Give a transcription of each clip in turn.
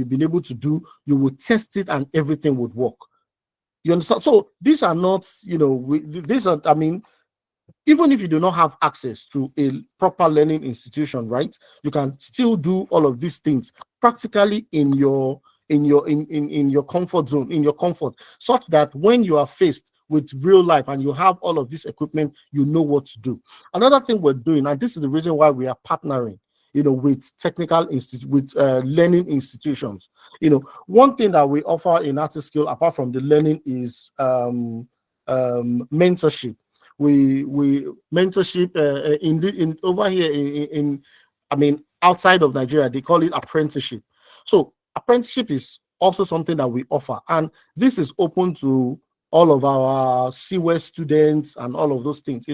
you've been able to do, you will test it and everything would work. You understand? So these are not, these are, I mean, even if you do not have access to a proper learning institution, right, you can still do all of these things practically in your comfort zone, in your comfort, such that when you are faced with real life and you have all of this equipment, you know what to do. Another thing we're doing, and this is the reason why we are partnering, with technical learning institutions. One thing that we offer in Artiskill, apart from the learning, is mentorship. We mentorship in over here in I mean, outside of Nigeria, they call it apprenticeship. So apprenticeship is also something that we offer, and this is open to all of our CWES students and all of those things.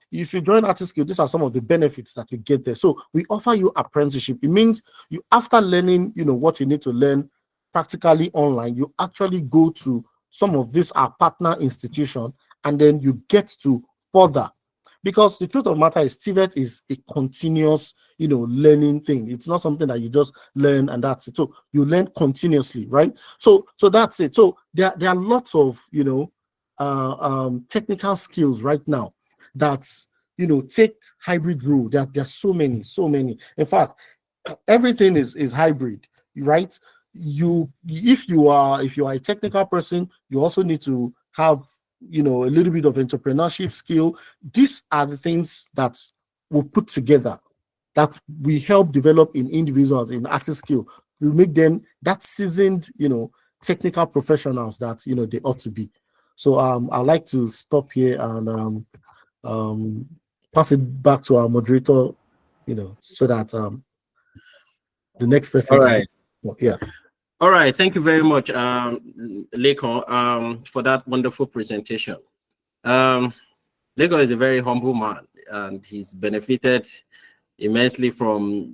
If you join Artiskill, these are some of the benefits that you get there. So we offer you apprenticeship. It means you, after learning, what you need to learn practically online, you actually go to some of these our partner institutions, and then you get to further. Because the truth of the matter is TVET is a continuous, learning thing. It's not something that you just learn and that's it. So you learn continuously, right? So that's it. So there are lots of, technical skills right now that, take hybrid role. There's so many. In fact, everything is hybrid, right? If you are a technical person, you also need to have a little bit of entrepreneurship skill. These are the things that we put together that we help develop in individuals in Artiskill to make them that seasoned, technical professionals that they ought to be. So I'd like to stop here and pass it back to our moderator, so that the next person. All right. Yeah. All right. Thank you very much, Lekon, for that wonderful presentation. Lekon is a very humble man, and he's benefited immensely from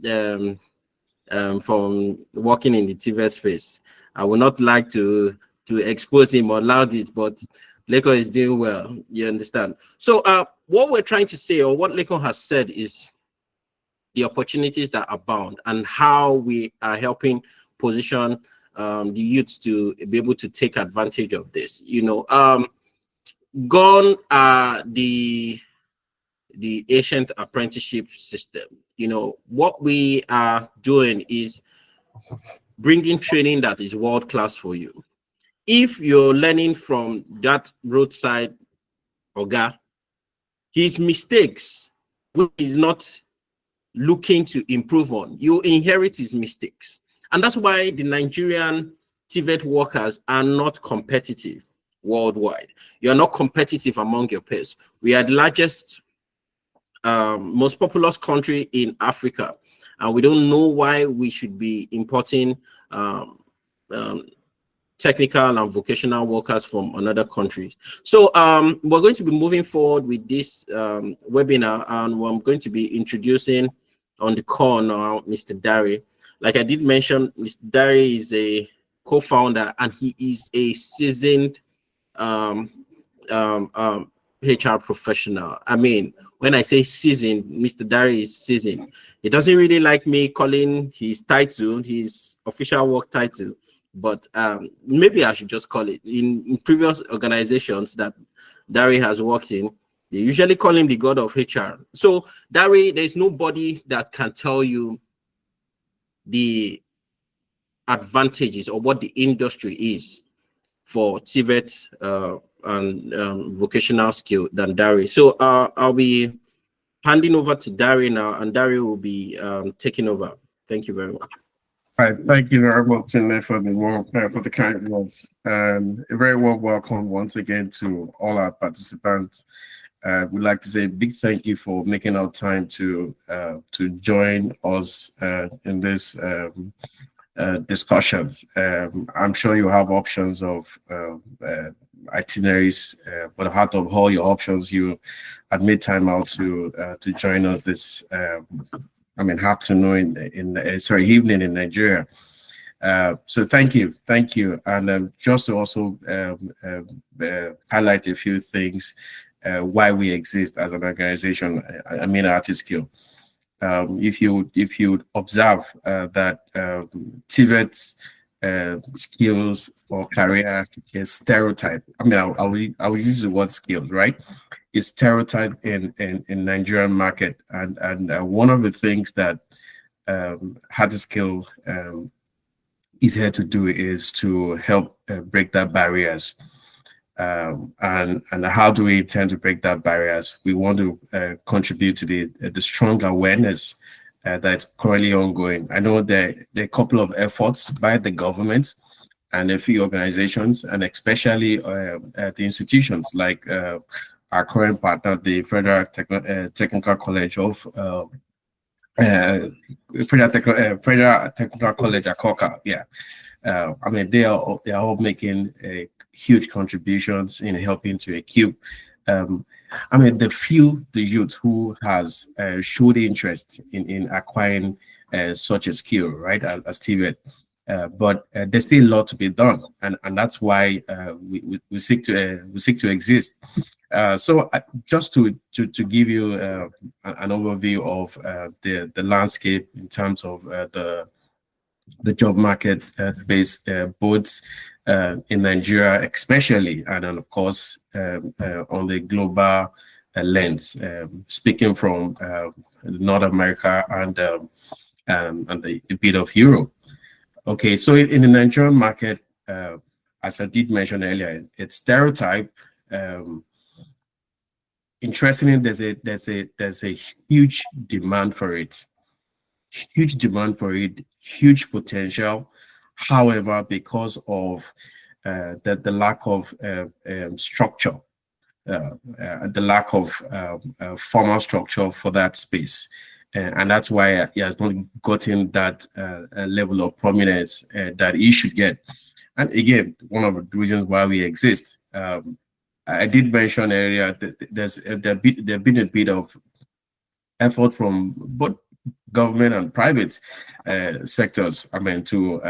working in the TVET space. I would not like to expose him or loud it, but Lekon is doing well. You understand? So what we're trying to say, or what Lekon has said, is the opportunities that abound and how we are helping position the youths to be able to take advantage of this. Gone are the ancient apprenticeship system. What we are doing is bringing training that is world class for you. If you're learning from that roadside oga, his mistakes, which is not looking to improve on, you inherit his mistakes. And that's why the Nigerian TVET workers are not competitive worldwide. You're not competitive among your peers. We are the largest, most populous country in Africa, and we don't know why we should be importing technical and vocational workers from another countries. So we're going to be moving forward with this webinar, and I'm going to be introducing on the call now Mr. Dari. Like I did mention, Mr. Dari is a co-founder, and he is a seasoned HR professional. I mean, when I say seasoned, Mr. Dari is seasoned. He doesn't really like me calling his title, his official work title, but maybe I should just call it. In previous organizations that Dari has worked in, they usually call him the god of HR. So Dari, there's nobody that can tell you the advantages or what the industry is for TVET and vocational skill than Dari. So I'll be handing over to Dari now, and Dari will be taking over. Thank you very much. All right, thank you very much, Tinle, for the kind words. A very warm welcome once again to all our participants. We'd like to say a big thank you for making our time to join us in this discussions. I'm sure you have options of itineraries, but out of all your options, you had made time out to join us this afternoon evening in Nigeria. So thank you, and just to also highlight a few things why we exist as an organization. Artiskill. if you observe that TVET skills or career is stereotype. I mean, I will use the word skills, right? It's stereotype in Nigerian market, and one of the things that Artiskill is here to do is to help break that barriers. And how do we intend to break that barriers? We want to contribute to the strong awareness that's currently ongoing. I know there are a couple of efforts by the government and a few organizations, and especially the institutions like our current partner, the Federal Technical College of Federal Technical College, Akoka. Yeah, I mean they are all making huge contributions in helping to equip. I mean the youth who has showed interest in acquiring such a skill, right, as TVET. But there's still a lot to be done, and that's why we seek to exist. So just to give you an overview of the landscape in terms of the job market space, both in Nigeria especially, and then of course on the global lens, speaking from North America and a bit of Europe. Okay, so in the Nigerian market, as I did mention earlier, it's stereotype. Interestingly, there's a huge demand for it, huge potential. However, because of the lack of structure, the lack of formal structure for that space, and that's why he has not gotten that level of prominence that he should get. And again, one of the reasons why we exist. I did mention earlier that there's been a bit of effort from both government and private sectors. I mean, to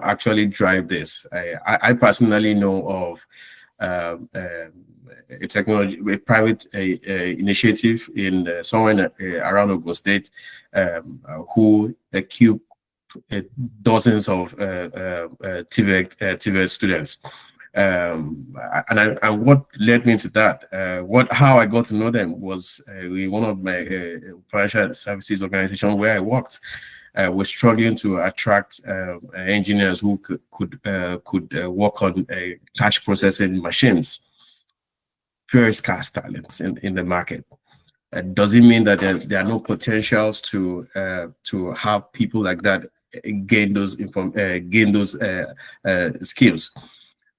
actually drive this. I personally know of a private initiative in somewhere around Ogun State who equip dozens of TVET students. And what led me to that, how I got to know them was in one of my financial services organizations where I worked. We're struggling to attract engineers who could work on cash processing machines. Very scarce talents in the market. Does it mean that there are no potentials to have people like that gain those skills?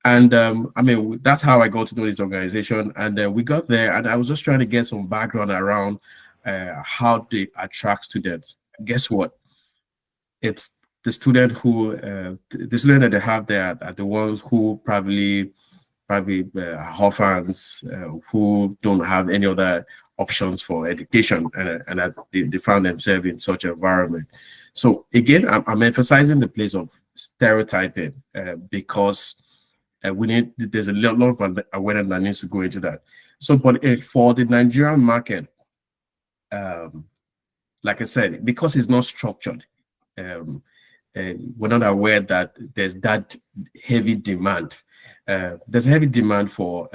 And I mean, that's how I got to know this organization. And we got there, and I was just trying to get some background around how they attract students. Guess what? It's the student that they have there are the ones who probably orphans who don't have any other options for education, and that they found themselves in such an environment. So again, I'm emphasizing the place of stereotyping because there's a lot of awareness that needs to go into that. So, but for the Nigerian market, like I said, because it's not structured, we're not aware that there's that heavy demand. There's a heavy demand for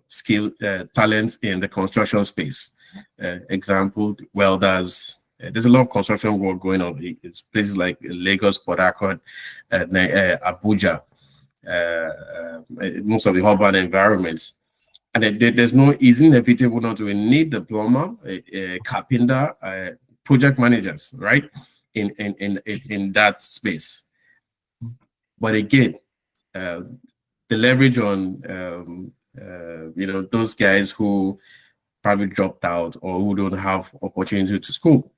skill talents in the construction space. Example, welders. There's a lot of construction work going on. It's places like Lagos, Port Harcourt, Abuja, most of the urban environments. And it's inevitable not to need the plumber, a carpenter, project managers, right? In that space. But again, the leverage on those guys who probably dropped out or who don't have opportunity to school,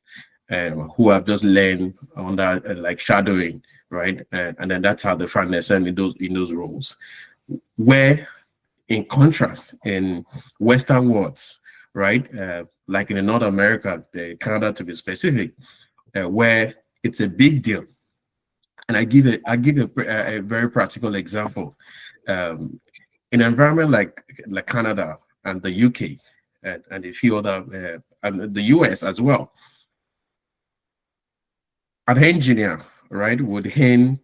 who have just learned on that like shadowing, right? And then that's how they find themselves in those roles. Where, in contrast, in Western worlds, right, like in North America, Canada to be specific, where it's a big deal. And I give a very practical example. In an environment like Canada and the UK and a few other and the US as well. An engineer, right, would earn